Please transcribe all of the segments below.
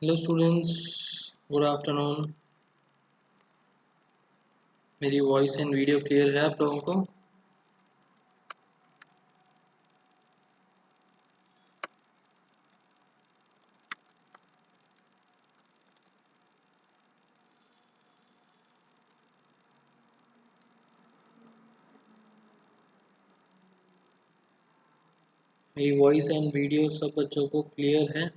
Hello students, good afternoon. मेरी voice and video clear है आप लोगों को? मेरी वॉइस एंड वीडियो सब बच्चों को क्लियर है?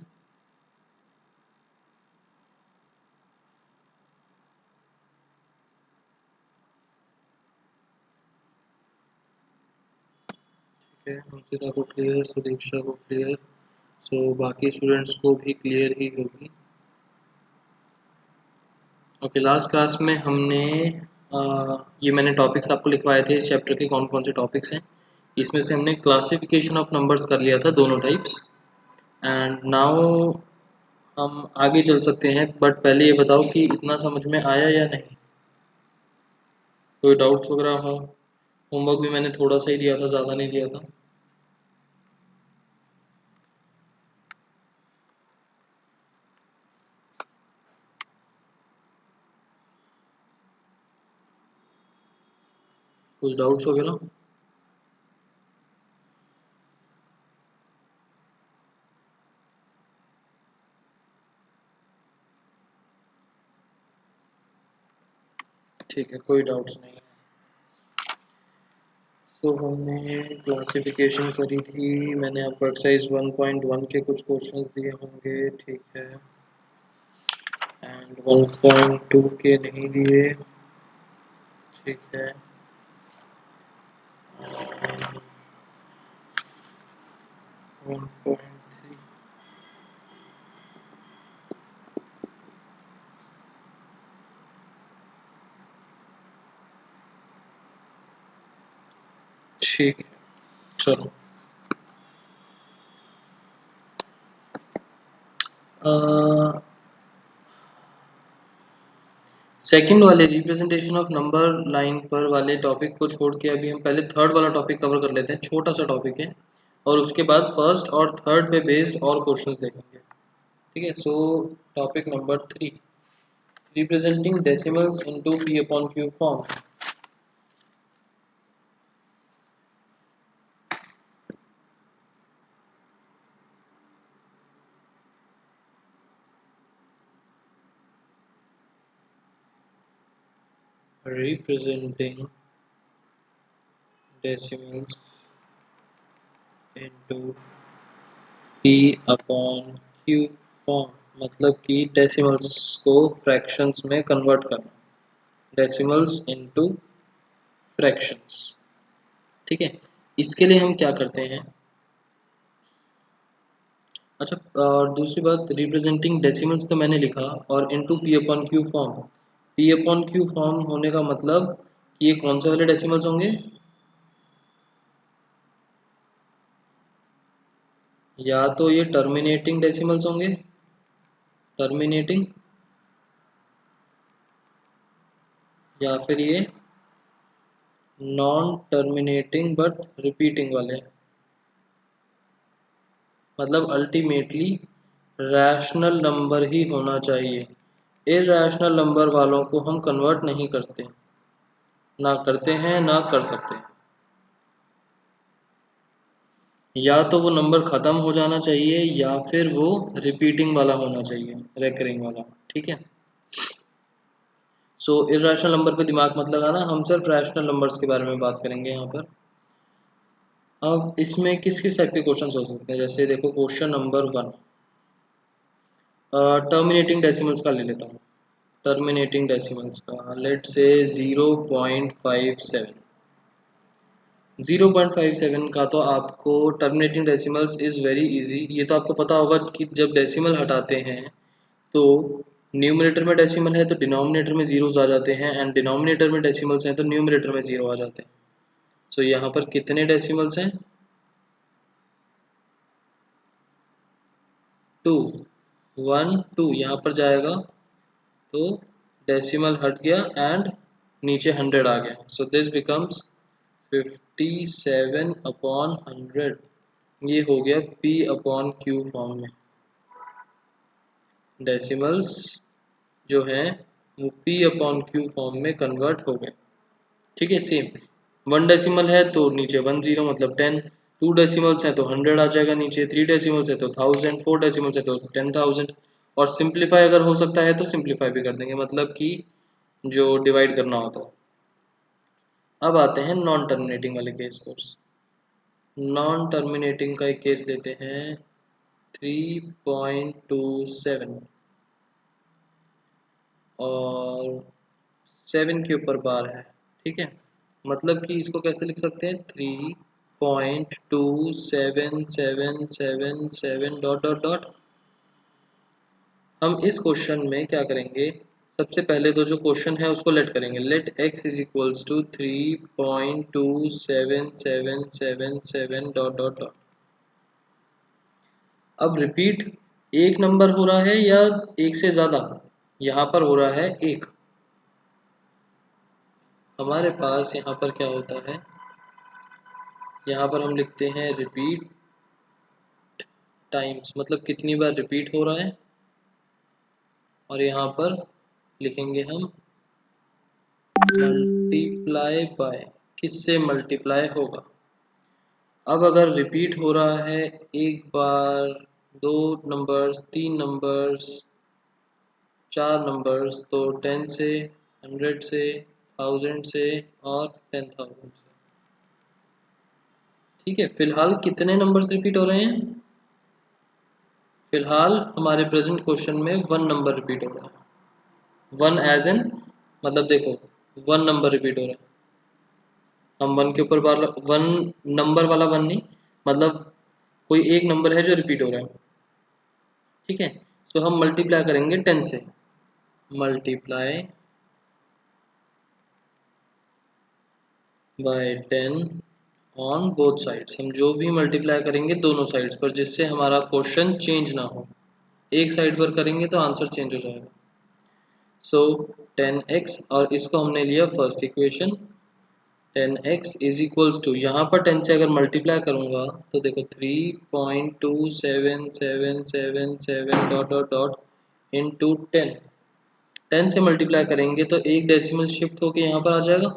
ठीक है, अंकिता को क्लियर, सुदीक्षा को क्लियर, सो बाकी स्टूडेंट्स को भी क्लियर ही होगी। ओके, लास्ट क्लास में हमने ये मैंने टॉपिक्स आपको लिखवाए थे इस चैप्टर के, कौन कौन से टॉपिक्स हैं। इसमें से हमने क्लासिफिकेशन ऑफ नंबर्स कर लिया था, दोनों टाइप्स। एंड नाउ हम आगे चल सकते हैं, बट पहले ये बताओ कि इतना समझ में आया या नहीं, कोई डाउट्स वगैरह हो। होमवर्क भी मैंने थोड़ा सा ही दिया था, ज़्यादा नहीं दिया था। कुछ डाउट्स वगैरह? ठीक है, कोई डाउट्स नहीं है। तो हमने क्लासिफिकेशन करी थी, मैंने आपको एक्सरसाइज 1.1 के कुछ क्वेश्चंस दिए होंगे, ठीक है। एंड 1.2 के नहीं दिए, ठीक है। 1.3, ठीक है, चलो। सेकंड वाले रिप्रेजेंटेशन ऑफ नंबर लाइन पर वाले टॉपिक को छोड़ के अभी हम पहले थर्ड वाला टॉपिक कवर कर लेते हैं, छोटा सा टॉपिक है। और उसके बाद फर्स्ट और थर्ड पे बेस्ड और क्वेश्चंस देखेंगे, ठीक है। सो topic number 3, representing decimals into p upon q form. Representing decimals into p upon q form मतलब कि डेसिमल्स को फ्रैक्शंस में कन्वर्ट करना, डेसिमल्स इनटू फ्रैक्शंस, ठीक है। इसके लिए हम क्या करते हैं? अच्छा, और दूसरी बात, रिप्रेजेंटिंग डेसिमल्स तो मैंने लिखा, और into P upon Q form. P upon Q form होने का मतलब कि ये कौन से वाले डेसिमल्स होंगे? या तो ये टर्मिनेटिंग डेसिमल्स होंगे, टर्मिनेटिंग, या फिर ये नॉन टर्मिनेटिंग बट रिपीटिंग वाले। मतलब अल्टीमेटली रैशनल नंबर ही होना चाहिए। इरैशनल नंबर वालों को हम कन्वर्ट नहीं करते, ना करते हैं ना कर सकते। या तो वो नंबर ख़त्म हो जाना चाहिए, या फिर वो रिपीटिंग वाला होना चाहिए, रेकरिंग वाला, ठीक है। सो इरैशनल नंबर पे दिमाग मत लगाना, हम सिर्फ रैशनल नंबर्स के बारे में बात करेंगे यहाँ पर। अब इसमें किस किस टाइप के क्वेश्चन हो सकते हैं, जैसे देखो क्वेश्चन नंबर 1, टर्मिनेटिंग डेसिमल्स का ले लेता हूँ। टर्मिनेटिंग डेसिमल्स का लेट से 0.57। 0.57 का तो आपको terminating decimals is very easy, ये तो आपको पता होगा कि जब डेसिमल हटाते हैं तो न्यूमरेटर में डेसिमल है तो डिनोमिनेटर में जीरोस आ जाते हैं, एंड डिनोमिनेटर में डेसिमल्स हैं तो न्यूमरेटर में जीरो आ जाते हैं। सो यहाँ पर कितने डेसिमल्स हैं? 2, 1 2 यहाँ पर जाएगा तो डेसिमल हट गया एंड नीचे 100 आ गया, सो दिस बिकम्स 57 अपॉन 100। ये हो गया p अपॉन q फॉर्म में। डेसिमल्स जो हैं वो p/q फॉर्म में कन्वर्ट हो गए। ठीक है, सेम 1 डेसिमल है तो नीचे 10 मतलब 10, 2 डेसिमल्स हैं तो 100 आ जाएगा नीचे, 3 डेसिमल्स है तो 1000, 4 डेसिमल्स है तो 10,000। और सिंप्लीफाई अगर हो सकता है तो सिंप्लीफाई भी कर देंगे, मतलब कि जो डिवाइड करना होता है। अब आते हैं नॉन टर्मिनेटिंग वाले केस पर। नॉन टर्मिनेटिंग का एक केस लेते हैं 3.27 और 7 के ऊपर बार है। ठीक है, मतलब कि इसको कैसे लिख सकते हैं, 3.2777 डॉट डॉट डॉट। हम इस क्वेश्चन में क्या करेंगे, सबसे पहले तो जो क्वेश्चन है उसको लेट करेंगे, let x is equals to 3.27777 dot dot dot. अब रिपीट एक नंबर हो रहा है या एक से ज़्यादा, यहाँ पर हो रहा है एक। हमारे पास यहाँ पर क्या होता है, यहाँ पर हम लिखते हैं रिपीट टाइम्स, मतलब कितनी बार रिपीट हो रहा है, और यहाँ पर लिखेंगे हम मल्टीप्लाई बाय, किससे मल्टीप्लाई होगा। अब अगर रिपीट हो रहा है एक बार, 2 नंबर्स, 3 नंबर्स, 4 नंबर्स, तो 10 से, 100 से, 1000 से और 10,000 से। ठीक है, फिलहाल कितने नंबर्स रिपीट हो रहे हैं, फिलहाल हमारे प्रेजेंट क्वेश्चन में 1 नंबर रिपीट हो रहा है। 1 एज एन, मतलब देखो 1 नंबर रिपीट हो रहा है, हम 1 के ऊपर बार 1 नंबर वाला 1 नहीं, मतलब कोई एक नंबर है जो रिपीट हो रहा है। ठीक है, तो हम मल्टीप्लाई करेंगे 10 से, multiply by 10 on both sides. हम जो भी मल्टीप्लाई करेंगे दोनों साइड्स पर, जिससे हमारा क्वेश्चन चेंज ना हो। एक साइड पर करेंगे तो आंसर चेंज हो जाएगा। सो 10x, और इसको हमने लिया first equation, 10x is equals to, यहाँ पर 10 से अगर मल्टीप्लाई करूँगा तो देखो 3.27777 डॉट डॉट डॉट इंटू 10। 10 से मल्टीप्लाई करेंगे तो एक डेसिमल शिफ्ट होके यहाँ पर आ जाएगा,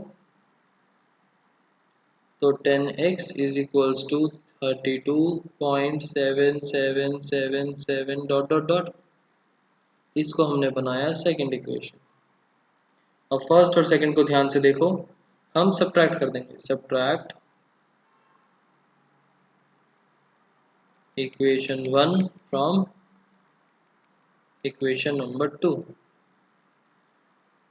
तो 10x is equals to 32.7777 dot dot dot. इसको हमने बनाया सेकंड इक्वेशन। अब फर्स्ट और सेकंड को ध्यान से देखो, हम सब्ट्रैक्ट कर देंगे, subtract equation 1 from equation number 2।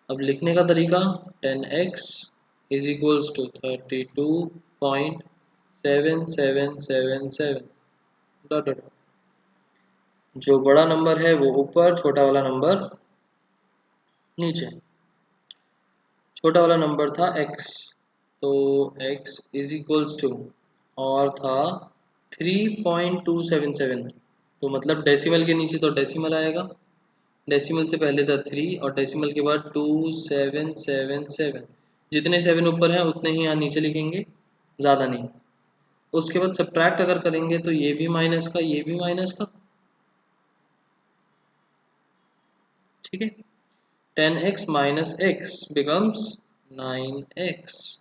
अब लिखने का तरीका, 10x is equals to 32.7777 dot dot. जो बड़ा नंबर है वो ऊपर, छोटा वाला नंबर नीचे। छोटा वाला नंबर था x, तो x इज इक्वल्स टू, और था 3.277, तो मतलब डेसिमल के नीचे तो डेसिमल आएगा, डेसिमल से पहले था 3 और डेसिमल के बाद 2777। जितने 7 ऊपर हैं उतने ही यहाँ नीचे लिखेंगे, ज़्यादा नहीं। उसके बाद सब्ट्रैक्ट अगर करेंगे तो ये भी माइनस का, ये भी माइनस का। ठीक है, 10x minus x becomes 9x।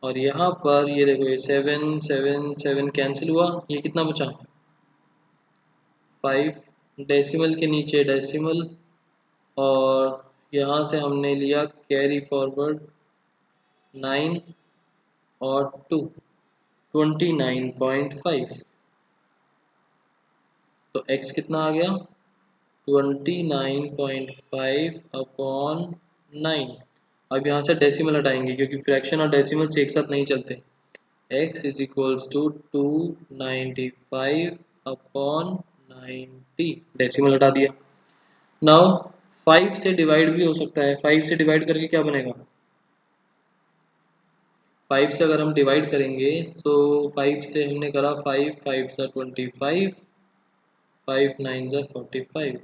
और यहाँ पर ये देखो, ये 7 7 7 कैंसिल हुआ, ये कितना बचा 5, डेसिमल के नीचे डेसिमल, और यहाँ से हमने लिया कैरी फॉरवर्ड 9 और 2, 29.5। तो x कितना आ गया 29.5 अपॉन 9। अब यहाँ से डेसिमल हटाएंगे क्योंकि फ्रैक्शन और डेसिमल से एक साथ नहीं चलते। x is equals to 295 upon 90, decimal हटा दिया। नाउ 5 से डिवाइड भी हो सकता है, 5 से डिवाइड करके क्या बनेगा, 5 से अगर हम डिवाइड करेंगे तो 5 से हमने करा 5 5 सा 25, 5 9 सा 45,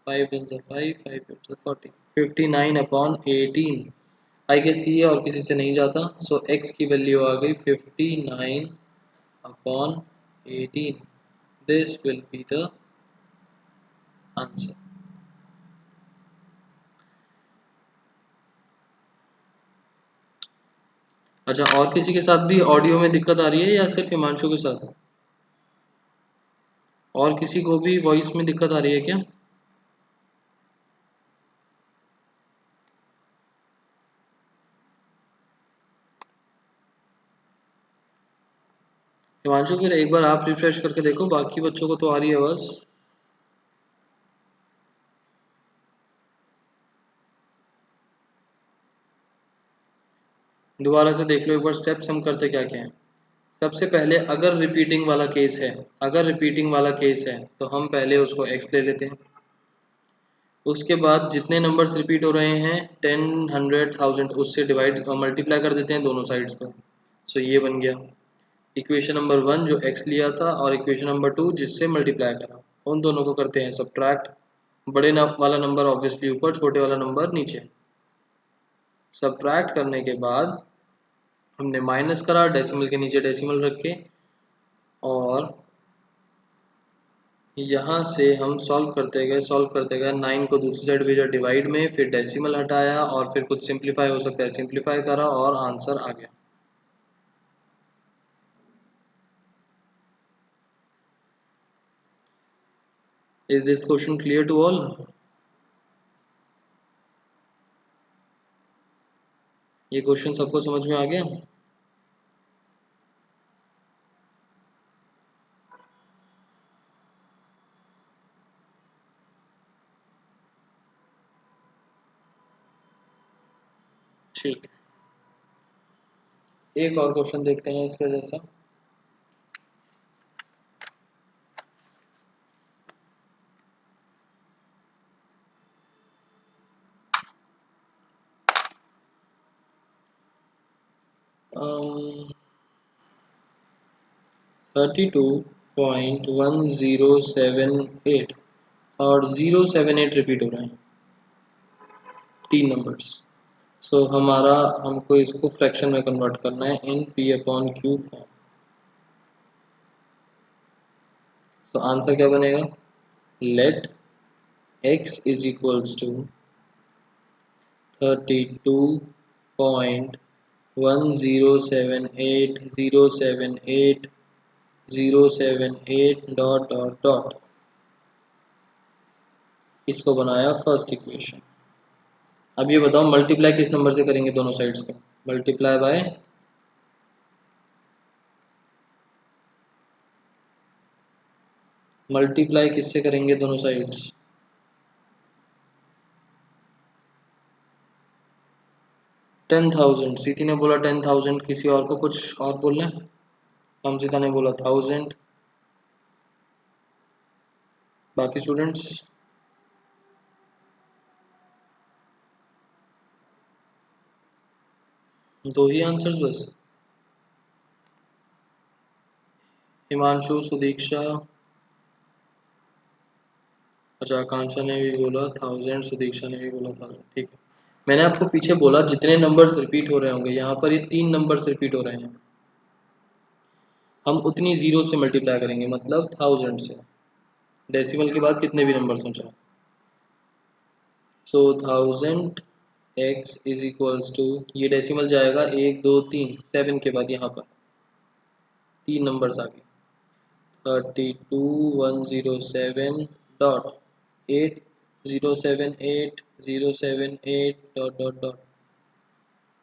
5 1 सा 5, 5 8 सा 40, 59 अपॉन 18। आई गेस ये और किसी से नहीं जाता, सो x की वैल्यू आ गई 59 upon 18। This will be the answer. अच्छा, और किसी के साथ भी ऑडियो में दिक्कत आ रही है या सिर्फ हिमांशु के साथ? और किसी को भी वॉइस में दिक्कत आ रही है क्या? हिमांशु फिर एक बार आप रिफ्रेश करके देखो, बाकी बच्चों को तो आ रही है बस। दोबारा से देख लो एक बार स्टेप्स हम करते क्या क्या हैं। सबसे पहले अगर रिपीटिंग वाला केस है, अगर रिपीटिंग वाला केस है तो हम पहले उसको x ले लेते हैं। उसके बाद जितने नंबर्स रिपीट हो रहे हैं 10, 100, 1000 उससे डिवाइड मल्टीप्लाई कर देते हैं दोनों साइड्स पर। सो ये बन गया इक्वेशन नंबर 1 जो x लिया था, और इक्वेशन नंबर 2 जिससे मल्टीप्लाई करा, उन दोनों को करते हैं सब्ट्रैक्ट। बड़े वाला नंबर ऑब्वियसली ऊपर, छोटे वाला नंबर नीचे। सब्ट्रैक्ट करने के बाद हमने माइनस करा, डेसिमल के नीचे डेसिमल रख के, और यहाँ से हम सॉल्व करते गए 9 को दूसरी साइड भेजा डिवाइड में, फिर डेसिमल हटाया, और फिर कुछ सिंप्लीफाई हो सकता है सिंप्लीफाई करा, और आंसर आ गया। Is this question clear to all? ये क्वेश्चन सबको समझ में आ गया? ठीक, एक और क्वेश्चन देखते हैं इसका जैसा। um, 32.1078 और 078 रिपीट हो रहे हैं, तीन नंबर्स। सो हमारा हमको इसको फ्रैक्शन में कन्वर्ट करना है इन p/q फॉर्म। सो आंसर क्या बनेगा? Let x is equals to 32.1078 dot dot dot. इसको बनाया फर्स्ट इक्वेशन। अब ये बताओ मल्टीप्लाई किस नंबर से करेंगे दोनों साइड्स को? मल्टीप्लाई बाय मल्टीप्लाई किससे करेंगे दोनों साइड्स? 10,000। सीधी ने बोला 10,000, किसी और को कुछ और बोलना है? हमजिता ने बोला 1000। बाकी स्टूडेंट्स? दो ही आंसर्स बस? हिमांशु, सुदीक्षा, अच्छा आकांक्षा ने भी बोला 1000, सुदीक्षा ने भी बोला 1000। ठीक है, मैंने आपको पीछे बोला जितने नंबर्स रिपीट हो रहे होंगे, यहाँ पर ये तीन नंबर्स रिपीट हो रहे हैं, हम उतनी जीरो से मल्टीप्लाई करेंगे, मतलब 1000 से। डेसिमल के बाद कितने भी नंबर सोचा। सो 1000 x इज इक्वल्स टू, ये डेसिमल जाएगा 1 2 3 7 के बाद यहाँ पर तीन नंबर्स आ गए, 32.107 डॉट 8078 डॉट डॉट डॉट।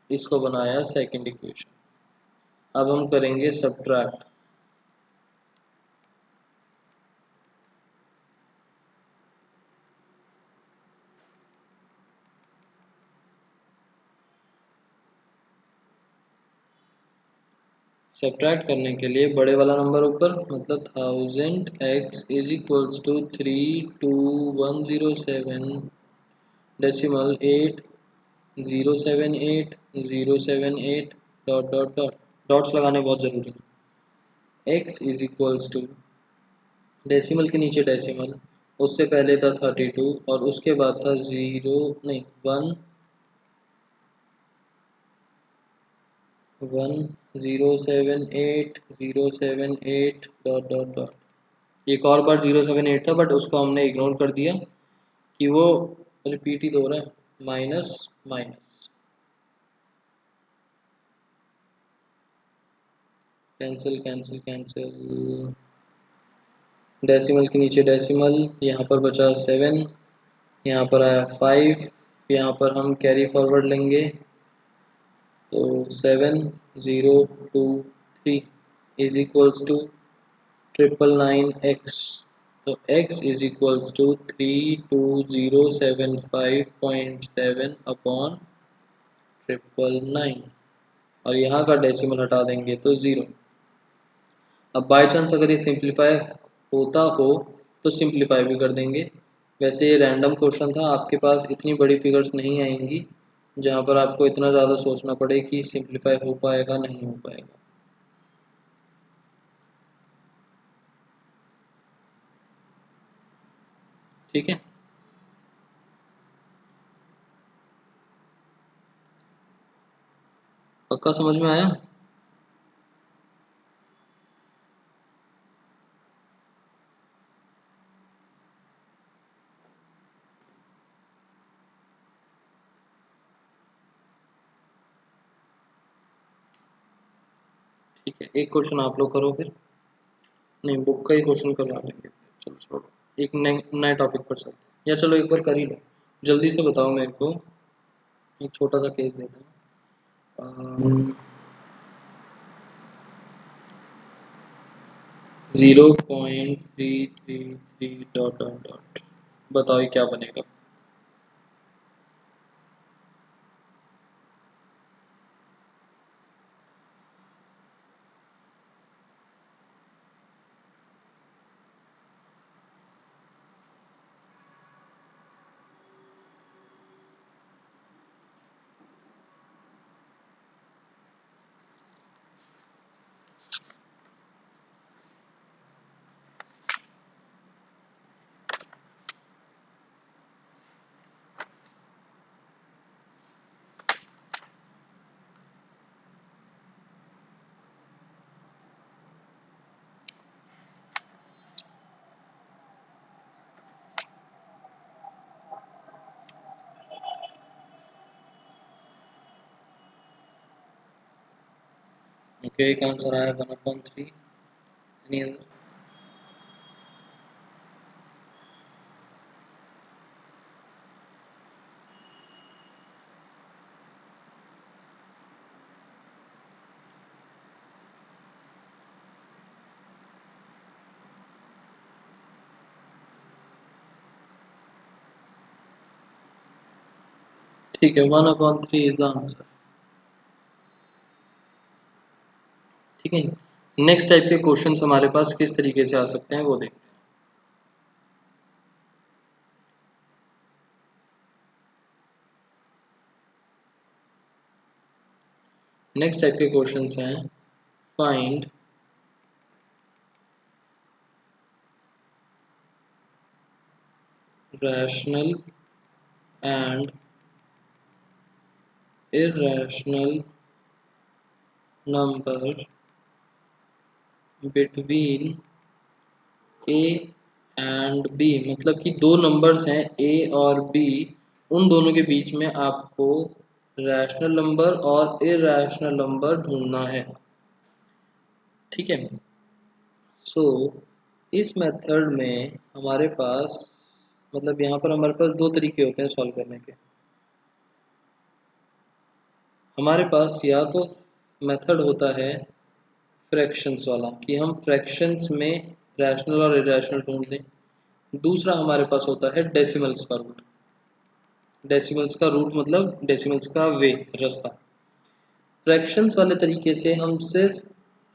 इसको बनाया सेकंड इक्वेशन। अब हम करेंगे सब्ट्रैक्ट। सब्ट्रैक्ट करने के लिए बड़े वाला नंबर ऊपर, मतलब 1000 x is equals to 32.107 decimal 8078 dot dot dot. Dots लगाने बहुत ज़रूरी है। x is equals to decimal के नीचे डेसिमल, उससे पहले था 32 और उसके बाद था 0 नहीं 1 1078 डॉट डॉट डॉट। एक और बार 078 था बट उसको हमने इग्नोर कर दिया कि वो रिपीट ही तो हो रहा है, minus minus, cancel cancel cancel, decimal के नीचे डेसिमल, यहाँ पर बचा 7, यहाँ पर आया 5, यहाँ पर हम कैरी फॉरवर्ड लेंगे तो 7023 इज इक्वल्स टू 999x, तो x is equals to 32075.7 upon 999, और यहाँ का डेसिमल हटा देंगे तो 0। अब बाय चांस अगर ये सिंप्लीफाई होता हो तो सिंप्लीफाई भी कर देंगे। वैसे ये रैंडम क्वेश्चन था, आपके पास इतनी बड़ी फिगर्स नहीं आएंगी जहाँ पर आपको इतना ज़्यादा सोचना पड़े कि सिंप्लीफाई हो पाएगा नहीं हो पाएगा। ठीक है, पक्का समझ में आया? ठीक है, एक क्वेश्चन आप लोग करो फिर, नहीं बुक का ही क्वेश्चन करवा लेंगे, चलो छोड़ो, एक नए टॉपिक पर चलते हैं, या चलो एक बार कर ही लो, जल्दी से बताओ मेरे को, एक छोटा सा केस देता हूँ। 0.333 डॉट डॉट डॉट, बताओ ये क्या बनेगा? ओके, एक आंसर आया 1/3, एनी अदर? ठीक है, 1/3 इज द आंसर। ठीक है, नेक्स्ट टाइप के क्वेश्चंस हमारे पास किस तरीके से आ सकते हैं वो देखते हैं। नेक्स्ट टाइप के क्वेश्चंस हैं, find rational and irrational number between a and b, मतलब कि दो नंबर्स हैं ए और बी, उन दोनों के बीच में आपको रैशनल नंबर और इरैशनल नंबर ढूंढना है। ठीक है, सो इस मेथड में हमारे पास, मतलब यहाँ पर हमारे पास दो तरीके होते हैं सॉल्व करने के। हमारे पास या तो मेथड होता है फ्रैक्शंस वाला, कि हम फ्रैक्शंस में रैशनल और इरैशनल ढूंढ दें। दूसरा हमारे पास होता है डेसिमल्स का रूट। डेसिमल्स का रूट मतलब डेसिमल्स का वे, रास्ता। फ्रैक्शंस वाले तरीके से हम सिर्फ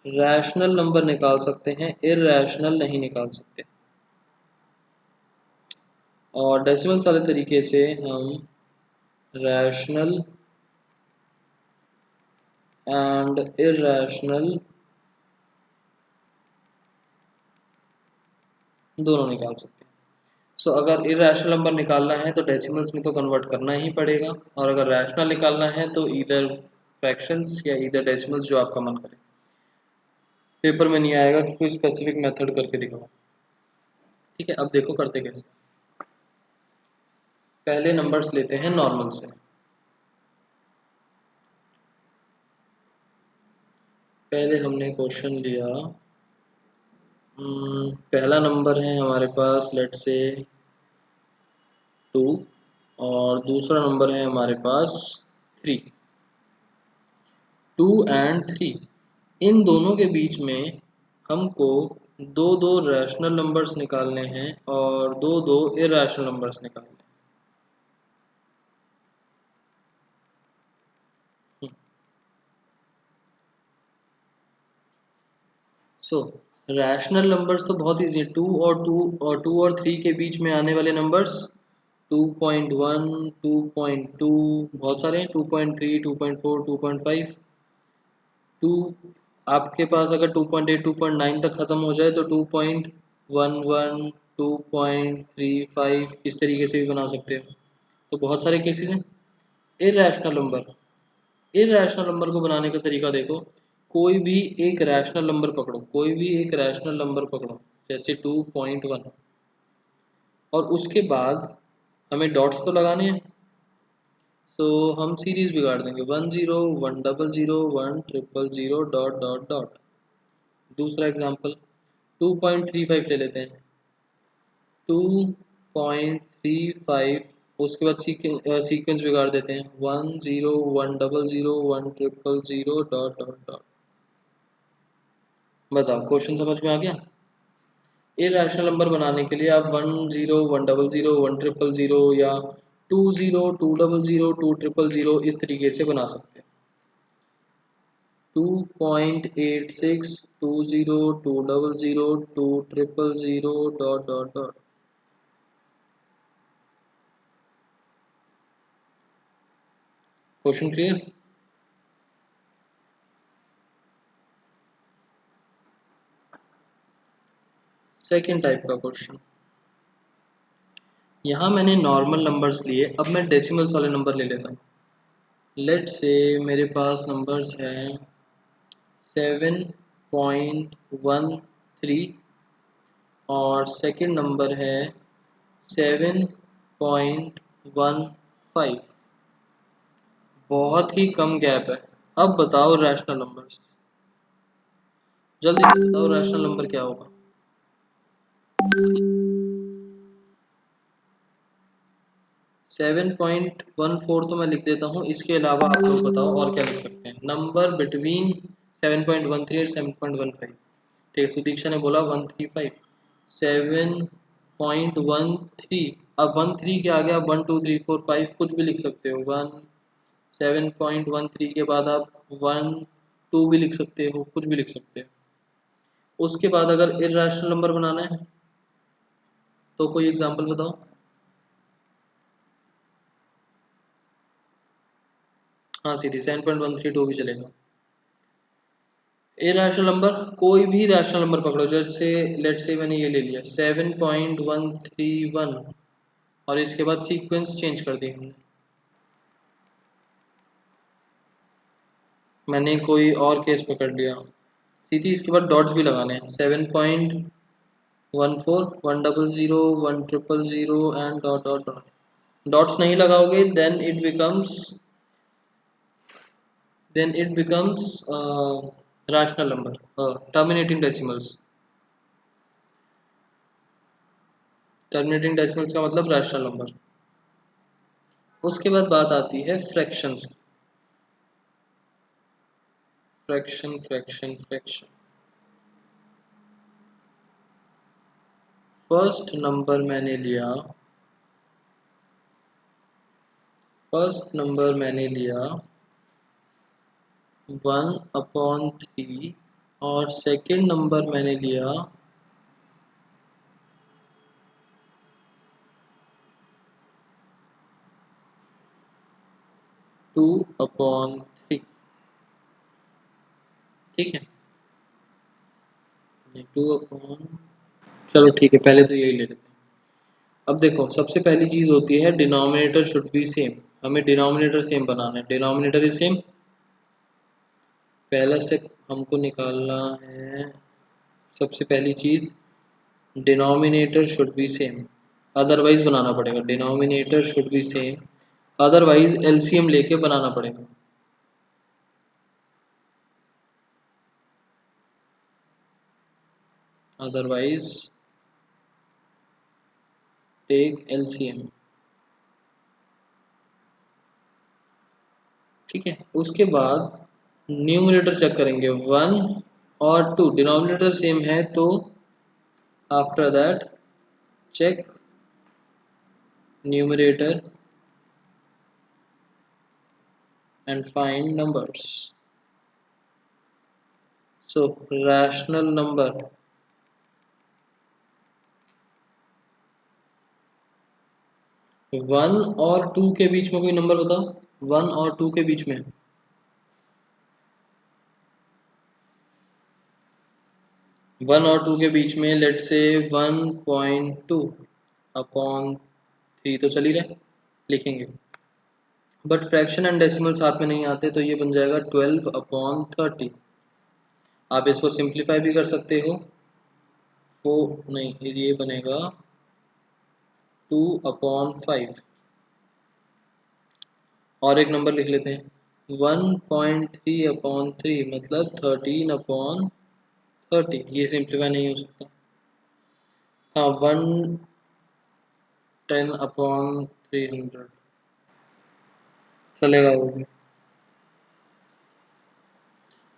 रैशनल नंबर निकाल सकते हैं, इरैशनल नहीं निकाल सकते। और डेसिमल्स वाले तरीके से हम रैशनल एंड इरैशनल दोनों निकाल सकते हैं। सो अगर इरैशनल नंबर निकालना है तो डेसिमल्स में तो कन्वर्ट करना ही पड़ेगा, और अगर रैशनल निकालना है तो इधर फ्रैक्शंस या इधर डेसिमल्स, जो आपका मन करे। पेपर में नहीं आएगा कि कोई स्पेसिफिक मेथड करके दिखाओ। ठीक है, अब देखो करते कैसे। पहले नंबर्स लेते हैं नॉर्मल से। पहले हमने क्वेश्चन लिया, पहला नंबर है हमारे पास लेट से 2, और दूसरा नंबर है हमारे पास 3। 2 एंड 3, इन दोनों के बीच में हमको दो दो रैशनल नंबर्स निकालने हैं और दो दो इरैशनल नंबर्स निकालने हैं। सो रैशनल नंबर्स तो बहुत ईजी है। 2 और 3 के बीच में आने वाले नंबर्स 2.1, 2.2, बहुत सारे हैं, 2.3, 2.4, 2.5, 2, आपके पास अगर 2.8, 2.9 तक ख़त्म हो जाए तो 2.11, 2.35 इस तरीके से भी बना सकते हो। तो बहुत सारे केसेस हैं। इरैशनल नंबर, इरैशनल नंबर को बनाने का तरीका देखो। कोई भी एक रैशनल नंबर पकड़ो, कोई भी एक रैशनल नंबर पकड़ो, जैसे 2.1, और उसके बाद हमें डॉट्स तो लगाने हैं। तो हम सीरीज बिगाड़ देंगे, 10, 100, 100, डॉट डॉट डॉट। दूसरा एग्जांपल 2.35 ले लेते हैं। 2.35, उसके बाद सीक्वेंस बिगाड़ देते हैं, 10, 100, 100, डॉट डॉट डॉट। बताओ क्वेश्चन समझ में आ गया। इरैशनल नंबर बनाने के लिए आप 10, 100, 100, या 20, 200, 200 इस तरीके से बना सकते हैं। 2.86, 20, 200, 200, dot dot dot. Question clear. Second type का क्वेश्चन, यहाँ मैंने नॉर्मल नंबर्स लिए, अब मैं डेसिमल्स वाले नंबर ले लेता हूँ। लेट से मेरे पास नंबर्स हैं 7.13, और सेकंड नंबर है 7.15। बहुत ही कम गैप है। अब बताओ रैशनल नंबर्स, जल्दी से बताओ रैशनल नंबर क्या होगा। 7.14 तो मैं लिख देता हूँ, इसके अलावा आप लोग बताओ और क्या लिख सकते हैं। नंबर बिटवीन 7.13 और 7.15। ठीक है, सुदीक्षा ने बोला 135। 7.13, अब 13 के आगे आप 1 2 3 4 5 कुछ भी लिख सकते हो। 7.13 के बाद आप 1 2 भी लिख सकते हो, कुछ भी लिख सकते हो। उसके बाद अगर इरैशनल नंबर बनाना है तो कोई एग्जांपल बताओ। हाँ सीधी 7.132 भी चलेगा। इरैशनल नंबर, कोई भी रैशनल नंबर पकड़ो, जैसे लेट से मैंने ये ले लिया 7.131, और इसके बाद सीक्वेंस चेंज कर दी हमने, मैंने कोई और केस पकड़ लिया सीधी। इसके बाद डॉट्स भी लगाने हैं, 7.14, 100, 100, and dot dot dot. Dots नहीं लगाओगे then it becomes rational number, terminating decimals। Terminating decimals का मतलब रैशनल नंबर। उसके बाद बात आती है फ्रैक्शंस की। Fraction fraction fraction, first number मैंने लिया, फर्स्ट नंबर मैंने लिया 1/3, और सेकंड नंबर मैंने लिया 2/3। ठीक है, 2/, चलो ठीक है, पहले तो यही ले लेते हैं। अब देखो सबसे पहली चीज होती है डिनोमिनेटर शुड बी सेम। हमें डिनोमिनेटर सेम बनाना है, डिनोमिनेटर इज सेम। पहला स्टेप हमको निकालना है, सबसे पहली चीज denominator should be same, otherwise बनाना पड़ेगा, denominator should be same, otherwise LCM लेके बनाना पड़ेगा। Otherwise take LCM. ठीक है, उसके बाद न्यूमरेटर चेक करेंगे, 1 और 2 डिनोमिनेटर सेम है तो after that check numerator and find numbers. So rational number, 1 और 2 के बीच में कोई नंबर बताओ, 1 और 2 के बीच में, 1 और 2 के बीच में लेट से 1.2 अपॉन 3 तो चल ही रहा है, लिखेंगे, बट फ्रैक्शन एंड डेसिमल साथ में नहीं आते तो ये बन जाएगा 12 अपॉन 30। आप इसको सिंप्लीफाई भी कर सकते हो, वो नहीं ये बनेगा 2 अपॉन 5, और एक नंबर लिख लेते हैं 1.3 अपॉन 3 मतलब 13 अपॉन 30, ये सिंप्लीफाई नहीं हो सकता। हाँ 110 अपॉन 300 चलेगा वो भी,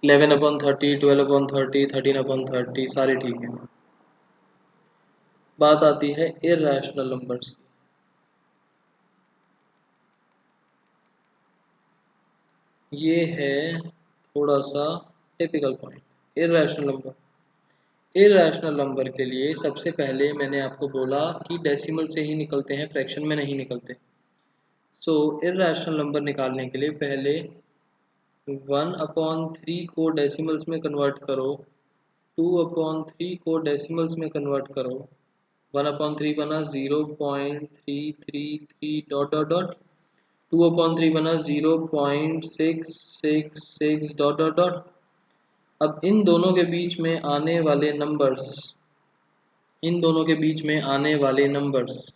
11 अपॉन 30, 12 अपॉन 30, 13 अपॉन 30 सारे ठीक है। बात आती है इर्रेशनल नंबर्स की। ये है थोड़ा सा typical point, irrational number. Irrational number के लिए सबसे पहले मैंने आपको बोला कि डेसिमल से ही निकलते हैं, फ्रैक्शन में नहीं निकलते। सो इर्रेशनल नंबर निकालने के लिए पहले 1/3 को डेसिमल्स में कन्वर्ट करो, 2/3 को डेसिमल्स में कन्वर्ट करो, 1/3 बना 0.333 डॉट डॉट डॉट, 2/3 बना 0.666 डॉट डॉट डॉट। अब इन दोनों के बीच में आने वाले नंबर्स, इन दोनों के बीच में आने वाले नंबर्स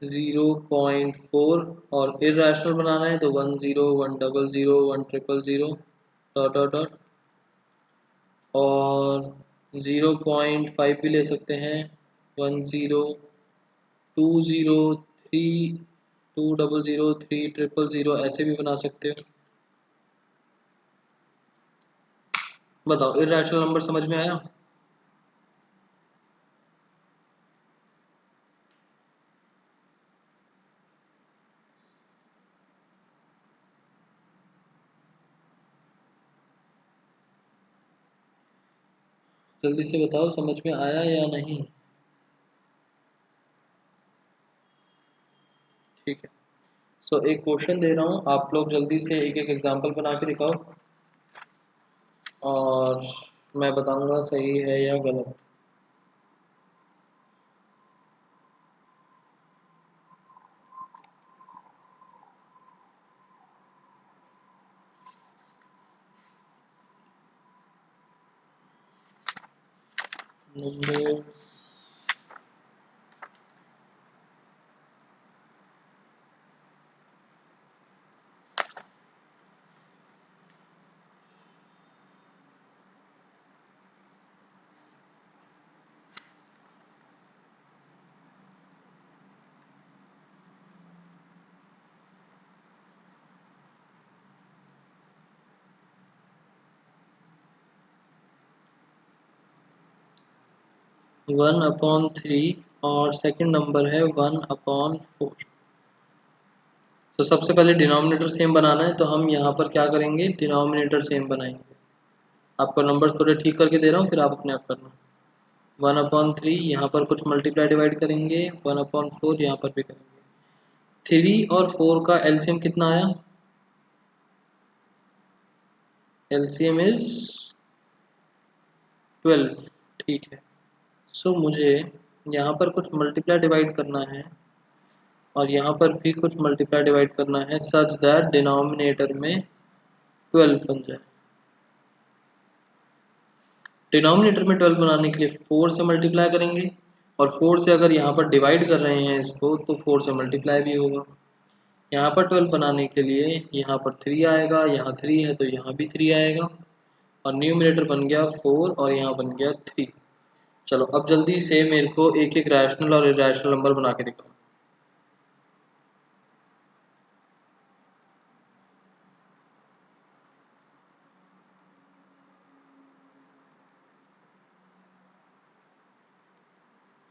0.4 और इर्रेशनल बनाना है तो 10 100 1000 डॉट डॉट डॉट, और 0.5 भी ले सकते हैं, 10 203 200 3000 ऐसे भी बना सकते हो। बताओ इर्रेशनल नंबर समझ में आया? जल्दी से बताओ समझ में आया या नहीं। ठीक है, सो एक क्वेश्चन दे रहा हूँ, आप लोग जल्दी से एक एक एग्जांपल बना के दिखाओ और मैं बताऊंगा सही है या गलत। नंबर 1/3 और सेकंड नंबर है 1/4। तो सबसे पहले डिनोमिनेटर सेम बनाना है तो हम यहाँ पर क्या करेंगे, डिनोमिनेटर सेम बनाएंगे। आपको नंबर्स थोड़े ठीक करके दे रहा हूँ, फिर आप अपने आप करना। 1/3 यहाँ पर कुछ मल्टीप्लाई डिवाइड करेंगे, 1/4 यहाँ पर भी करेंगे। 3 और 4 का एलसीएम कितना आया, एलसीएम इज 12। ठीक है, सो मुझे यहाँ पर कुछ मल्टीप्लाई डिवाइड करना है और यहाँ पर भी कुछ मल्टीप्लाई डिवाइड करना है सच दैट डिनोमिनेटर में 12 बन जाए। डिनोमिनेटर में 12 बनाने के लिए 4 से मल्टीप्लाई करेंगे, और 4 से अगर यहाँ पर डिवाइड कर रहे हैं इसको तो 4 से मल्टीप्लाई भी होगा। यहाँ पर 12 बनाने के लिए यहाँ पर 3 आएगा, यहाँ 3 है तो यहाँ भी 3 आएगा, और न्यूमरेटर बन गया 4 और यहाँ बन गया 3। चलो अब जल्दी से मेरे को एक एक रैशनल और इरैशनल नंबर बना के दिखाओ।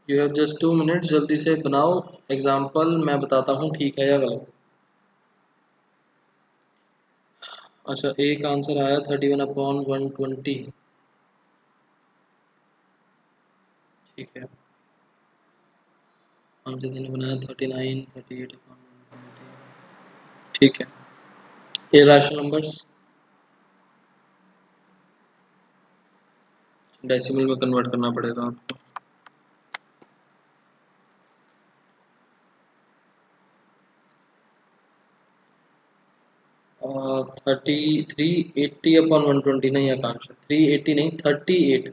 यू हैव जस्ट 2 मिनट्स, जल्दी से बनाओ एग्जाम्पल, मैं बताता हूँ ठीक है या गलत। अच्छा, एक आंसर आया 31/120। ठीक है, हमसे ने बनाया 39, 38/120। ठीक है, ये रैशनल नंबर्स डेसिमल में कन्वर्ट करना पड़ेगा आपको। 380/120 नहीं आकांक्षा, 380 नहीं 38।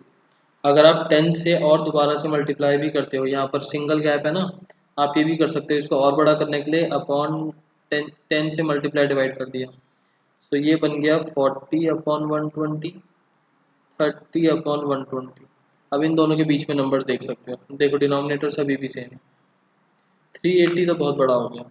अगर आप 10 से और दोबारा से मल्टीप्लाई भी करते हो, यहाँ पर सिंगल गैप है ना, आप ये भी कर सकते हो, इसको और बड़ा करने के लिए अपॉन 10 से मल्टीप्लाई डिवाइड कर दिया, तो ये बन गया 40/120, 30/120। अब इन दोनों के बीच में नंबर्स देख सकते हो, देखो डिनोमिनेटर्स अभी भी सेम है। 380 तो बहुत बड़ा हो गया।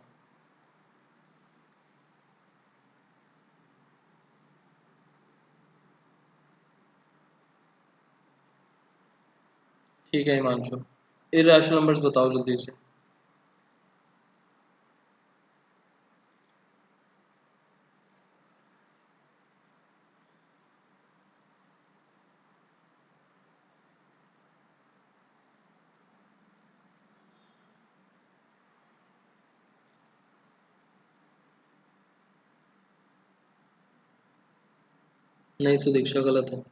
ठीक है हिमांशु, इरैशनल नंबर्स बताओ जल्दी से। नहीं सुदीक्षा, गलत है।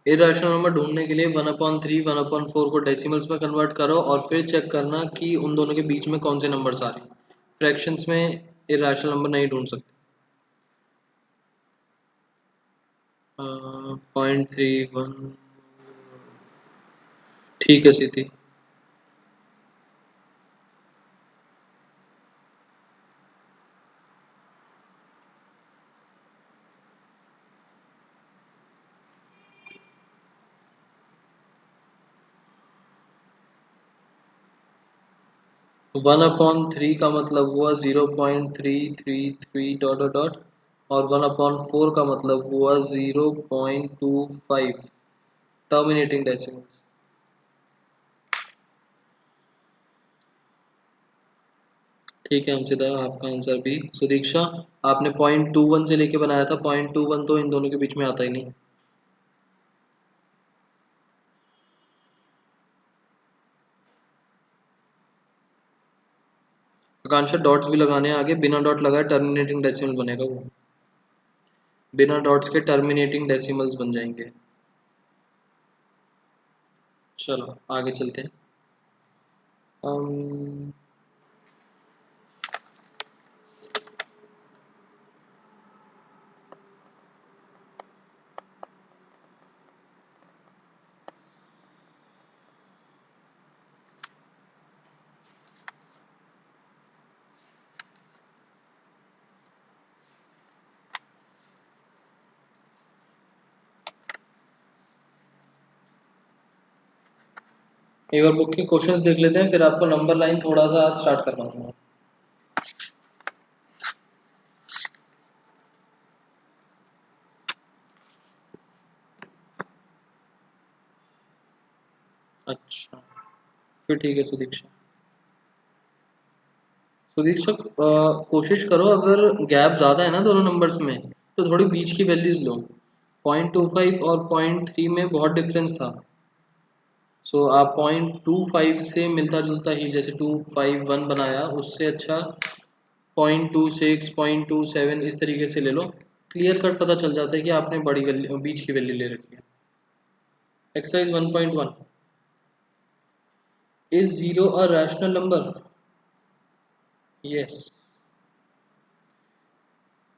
इरेशनल नंबर ढूंढने के लिए 1/3 1/4 को डेसिमल्स में कन्वर्ट करो, और फिर चेक करना कि उन दोनों के बीच में कौन से नंबर्स आ रहे हैं। फ्रैक्शंस में इरेशनल नंबर नहीं ढूंढ सकते। 0.31। ठीक है सीधी। 1/3 का मतलब हुआ 0.333 डॉट डॉट डॉट, और 1/4 का मतलब हुआ 0.25 टर्मिनेटिंग डेसिमल्स। ठीक है हमसे, आपका आंसर भी। सुदीक्षा, आपने 0.21 से लेके बनाया था, 0.21 तो इन दोनों के बीच में आता ही नहीं। आकांक्षा डॉट्स भी लगाने हैं आगे, बिना डॉट लगाए टर्मिनेटिंग डेसिमल बनेगा वो, बिना डॉट्स के टर्मिनेटिंग डेसिमल्स बन जाएंगे। चलो आगे चलते हैं। um, एक बार बुक के क्वेश्चंस देख लेते हैं, फिर आपको नंबर लाइन थोड़ा सा स्टार्ट करना दूंगा। अच्छा, फिर ठीक है सुदीक्षा। सुदीक्षा कोशिश करो, अगर गैप ज़्यादा है ना दोनों नंबर्स में, तो थोड़ी बीच की वैल्यूज लो। 0.25 और 0.3 में बहुत डिफरेंस था, सो आप 0.25 से मिलता जुलता ही, जैसे 251 बनाया, उससे अच्छा 0.26 0.27 इस तरीके से ले लो। क्लियर कट पता चल जाता है कि आपने बड़ी वैल्यू बीच की वैल्यू ले रखी है। Exercise 1.1, is zero a rational number? Yes.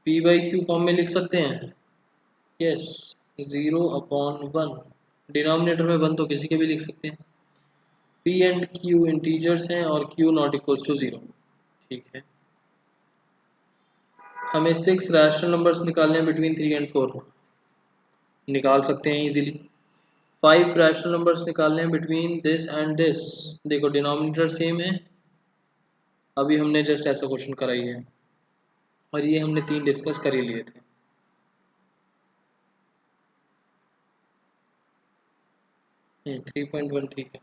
p/q form में लिख सकते हैं। यस, 0/1। डिनोमिनेटर में 1 तो किसी के भी लिख सकते हैं। p एंड q इंटीजर्स हैं और q नॉट इक्वल्स टू 0। ठीक है, हमें 6 रैशनल नंबर्स निकालने हैं बिटवीन 3 एंड 4। निकाल सकते हैं इजीली। 5 रैशनल नंबर्स निकालने हैं बिटवीन दिस एंड दिस। देखो डिनोमिनेटर सेम है, अभी हमने जस्ट ऐसा क्वेश्चन करा ही है, और ये हमने 3 डिस्कस कर ही लिए थे। 3.1 ठीक है।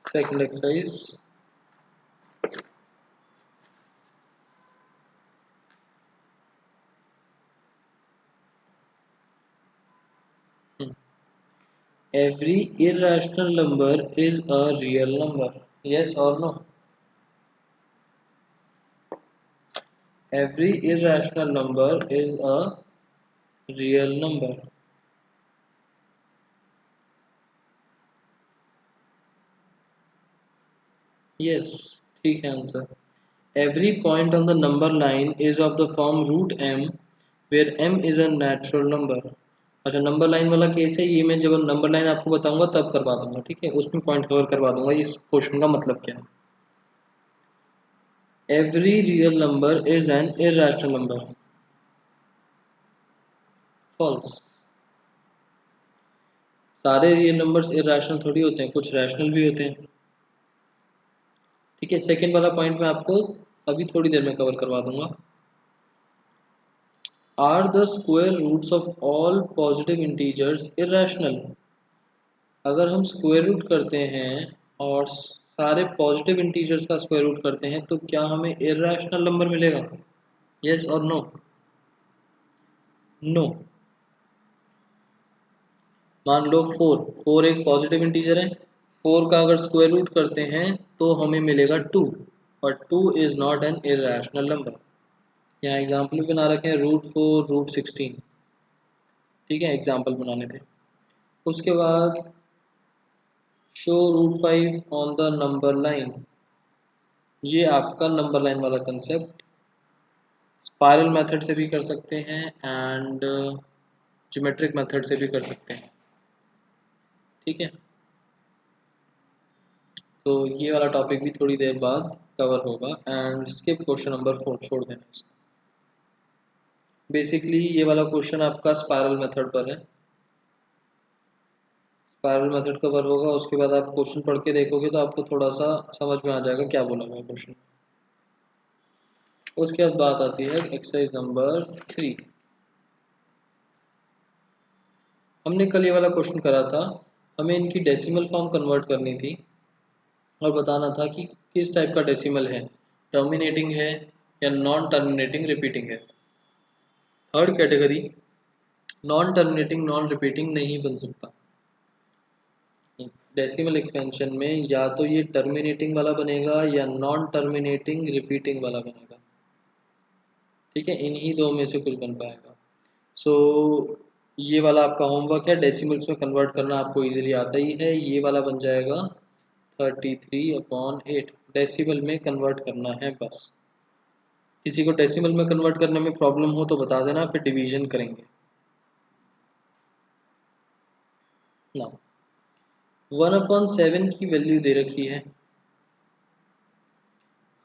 Second exercise, every irrational number is a real number, yes or no? Every irrational number is a real number. Yes, ठीक है answer. Every point on the number line is of the form root m, where m is a natural number. अच्छा, number line वाला case है ये, मैं जब number line आपको बताऊंगा तब करवा दूंगा, ठीक है, उसमें पॉइंट कवर करवा दूंगा इस क्वेश्चन का मतलब क्या है। Every real number is an irrational number. False. सारे रियल नंबर्स इरेशनल थोड़ी होते हैं, कुछ रैशनल भी होते हैं। ठीक है, सेकंड वाला पॉइंट मैं आपको अभी थोड़ी देर में कवर करवा दूंगा। Are the square roots of all positive integers irrational? अगर हम स्क्वायर रूट करते हैं और सारे पॉजिटिव इंटीजर्स का स्क्वायर रूट करते हैं तो क्या हमें इरेशनल नंबर मिलेगा? यस और नो? नो। मान लो 4 एक पॉजिटिव इंटीजर है, 4 का अगर स्क्वायर रूट करते हैं तो हमें मिलेगा 2, और 2 is not an irrational number. यहाँ एग्जाम्पल भी बना रखे हैं, √4 √16। ठीक है, एग्जाम्पल बनाने थे। उसके बाद show √5 on the number line, ये आपका नंबर लाइन वाला कंसेप्ट स्पाइरल मेथड से भी कर सकते हैं एंड ज्योमेट्रिक मेथड से भी कर सकते हैं। ठीक है, तो ये वाला टॉपिक भी थोड़ी देर बाद कवर होगा एंड स्किप क्वेश्चन नंबर 4, छोड़ देना इसको। बेसिकली ये वाला क्वेश्चन आपका स्पाइरल मेथड पर है, स्पाइरल मेथड कवर होगा, उसके बाद आप क्वेश्चन पढ़ के देखोगे तो आपको थोड़ा सा समझ में आ जाएगा क्या बोला हुआ है क्वेश्चन। उसके बाद बात आती है एक्सरसाइज नंबर 3। हमने कल ये वाला क्वेश्चन करा था, हमें इनकी डेसिमल फॉर्म कन्वर्ट करनी थी और बताना था कि किस टाइप का डेसिमल है, टर्मिनेटिंग है या नॉन टर्मिनेटिंग रिपीटिंग है। Third category non terminating non repeating नहीं बन सकता। डेसिमल एक्सपेंशन में या तो ये टर्मिनेटिंग वाला बनेगा या नॉन टर्मिनेटिंग रिपीटिंग वाला बनेगा। ठीक है, इन्हीं दो में से कुछ बन पाएगा। सो ये वाला आपका होमवर्क है, डेसिमल्स में कन्वर्ट करना आपको इजीली आता ही है। ये वाला बन जाएगा 33/8, डेसिमल में कन्वर्ट करना है बस। किसी को डेसिमल में कन्वर्ट करने में प्रॉब्लम हो तो बता देना, फिर डिवीजन करेंगे ना। 1/7 की वैल्यू दे रखी है,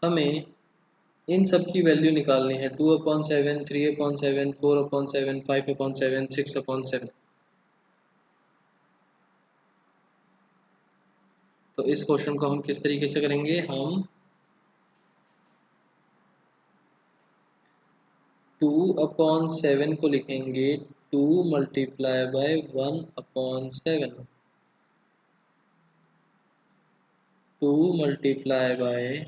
हमें इन सब की वैल्यू निकालनी है। 2/7, 3/7, 4/7, 5/7, 6/7। तो इस क्वेश्चन को हम किस तरीके से करेंगे, हम 2/7 को लिखेंगे 2 मल्टीप्लाई बाय 1/7, 2 मल्टीप्लाई बाय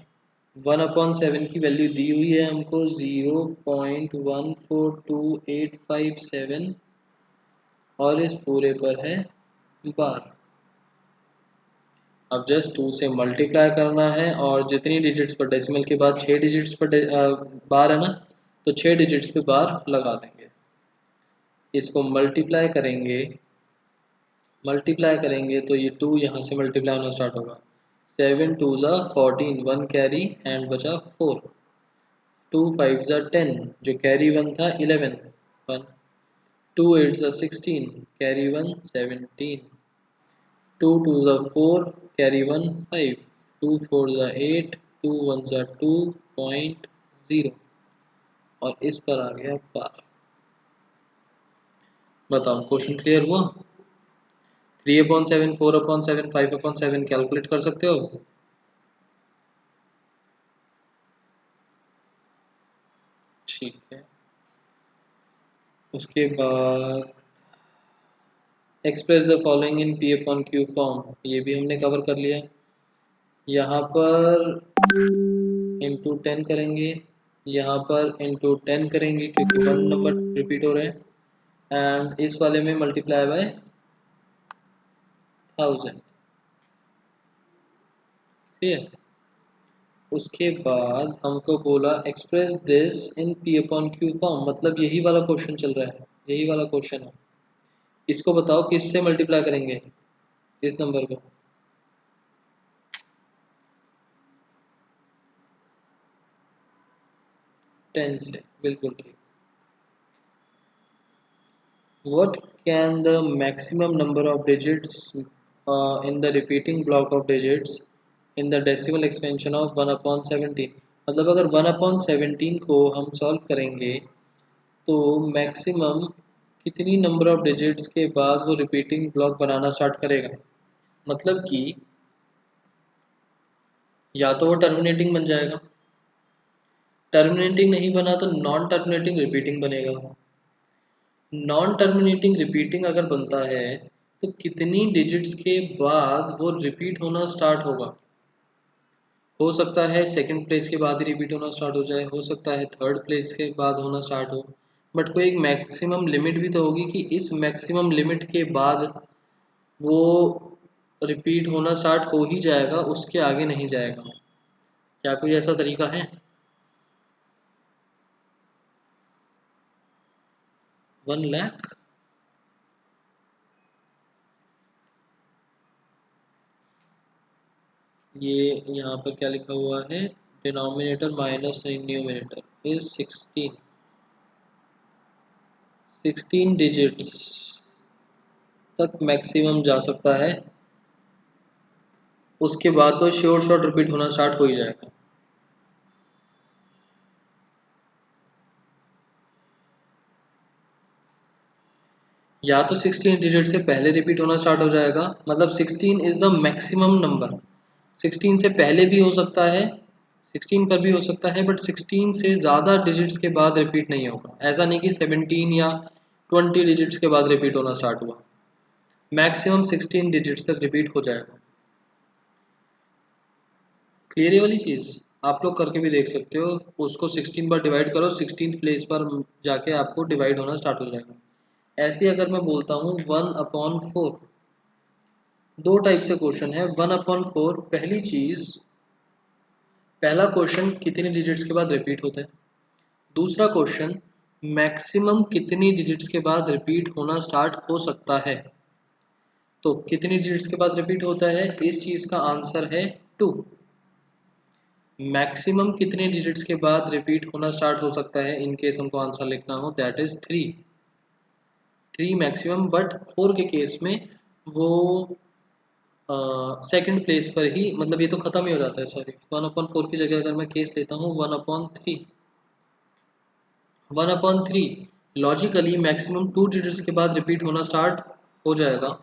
1/7 की वैल्यू दी हुई है हमको 0.142857 और इस पूरे पर है बार। अब जस्ट 2 से मल्टीप्लाई करना है और जितनी डिजिट्स पर डेसिमल के बाद 6 डिजिट्स पर बार है ना, तो 6 डिजिट्स पे बार लगा देंगे। इसको मल्टीप्लाई करेंगे मल्टीप्लाई करेंगे तो ये 2 यहाँ से मल्टीप्लाई होना स्टार्ट होगा। 7 2 ज़ा 14, 1 कैरी एंड बचा 4। 2 5 ज़ा 10, जो कैरी 1 था 11, 1। 2 8 ज़ा 16, कैरी 1 17। 2 2 ज़ा 4, कैरी 1 5। 2 4 ज़ा 8, 2 1 ज़ा 2.0 और इस पर आ गया 12। बताओ क्वेश्चन क्लियर हुआ? 3/7, 4/7, 5/7 कैलकुलेट कर सकते हो? ठीक है। उसके बाद express the following in P upon Q form, ये भी हमने कवर कर लिया। यहाँ पर इंटू 10 करेंगे, यहाँ पर इंटू 10 करेंगे क्योंकि 1 नंबर रिपीट हो रहे हैं, एंड इस वाले में मल्टीप्लाई बाय 1000। ठीक है। उसके बाद हमको बोला express this in P upon Q form, मतलब यही वाला क्वेश्चन चल रहा है, यही वाला क्वेश्चन है। इसको बताओ किससे मल्टीप्लाई करेंगे इस नंबर को? 10 से, बिल्कुल ठीक। What can the maximum number of digits in the repeating block of digits in the decimal expansion of 1 upon 17? मतलब अगर 1 upon 17 को हम सॉल्व करेंगे तो मैक्सिमम कितनी नंबर ऑफ डिजिट्स के बाद वो रिपीटिंग ब्लॉक बनाना स्टार्ट करेगा? मतलब कि या तो वो टर्मिनेटिंग बन जाएगा, टर्मिनेटिंग नहीं बना तो नॉन टर्मिनेटिंग रिपीटिंग बनेगा। नॉन टर्मिनेटिंग रिपीटिंग अगर बनता है तो कितनी डिजिट्स के बाद वो रिपीट होना स्टार्ट होगा? हो सकता है सेकंड प्लेस के बाद ही रिपीट होना स्टार्ट हो जाए, हो सकता है थर्ड प्लेस के बाद होना स्टार्ट हो, बट कोई एक मैक्सिमम लिमिट भी तो होगी कि इस मैक्सिमम लिमिट के बाद वो रिपीट होना स्टार्ट हो ही जाएगा, उसके आगे नहीं जाएगा। क्या कोई ऐसा तरीका है? 1 लाख? ये यहाँ पर क्या लिखा हुआ है? Denominator minus numerator is 16। 16 digits तक मैक्सिमम जा सकता है, उसके बाद तो श्योर शॉर्ट रिपीट होना स्टार्ट हो ही जाएगा। या तो 16 डिजिट से पहले रिपीट होना स्टार्ट हो जाएगा, मतलब 16 इज द मैक्सिमम नंबर। 16 से पहले भी हो सकता है, 16 पर भी हो सकता है, बट 16 से ज़्यादा डिजिट्स के बाद रिपीट नहीं होगा। ऐसा नहीं कि 17 या 20 डिजिट्स के बाद रिपीट होना स्टार्ट हुआ, मैक्सिमम 16 डिजिट्स तक रिपीट हो जाएगा। क्लियर ये वाली चीज़ आप लोग करके भी देख सकते हो, उसको 16 पर डिवाइड करो, 16th प्लेस पर जाके आपको डिवाइड होना स्टार्ट हो जाएगा। ऐसे अगर मैं बोलता हूँ 1/4, दो टाइप से क्वेश्चन है। 1/4, पहली चीज, पहला क्वेश्चन कितने डिजिट्स के बाद रिपीट होता है, दूसरा क्वेश्चन मैक्सिमम कितनी डिजिट्स के बाद रिपीट होना स्टार्ट हो सकता है। तो कितनी डिजिट्स के बाद रिपीट होता है, इस चीज का आंसर है 2। मैक्सिमम कितने डिजिट्स के बाद रिपीट होना स्टार्ट हो सकता है, इन केस हमको आंसर लिखना हो, दैट इज 3। 3 मैक्सिमम, बट 4 के केस में वो सेकंड प्लेस पर ही, मतलब ये तो खत्म ही हो जाता है। सॉरी, 1/4 की जगह अगर मैं केस लेता हूँ 1/3, 1/3 लॉजिकली मैक्सिमम 2 डिजिट्स के बाद रिपीट होना स्टार्ट हो जाएगा,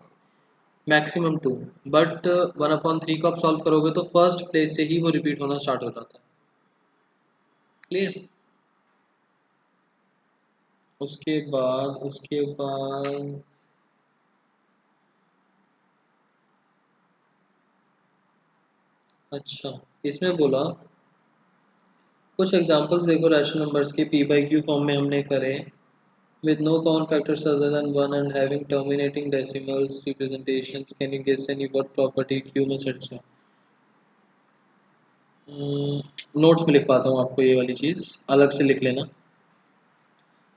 मैक्सिमम 2। बट 1/3 को आप सॉल्व करोगे तो फर्स्ट प्लेस से ही वो रिपीट होना स्टार्ट हो जाता है। क्लियर? उसके बाद अच्छा, इसमें बोला कुछ एग्जांपल्स देखो रैशनल नंबर्स के पी बाई क्यू फॉर्म में हमने करे, with no common factors other than 1 and having terminating decimals representations. Can you guess any what property Q में satisfy? नोट्स में लिख पाता हूँ आपको, ये वाली चीज़ अलग से लिख लेना।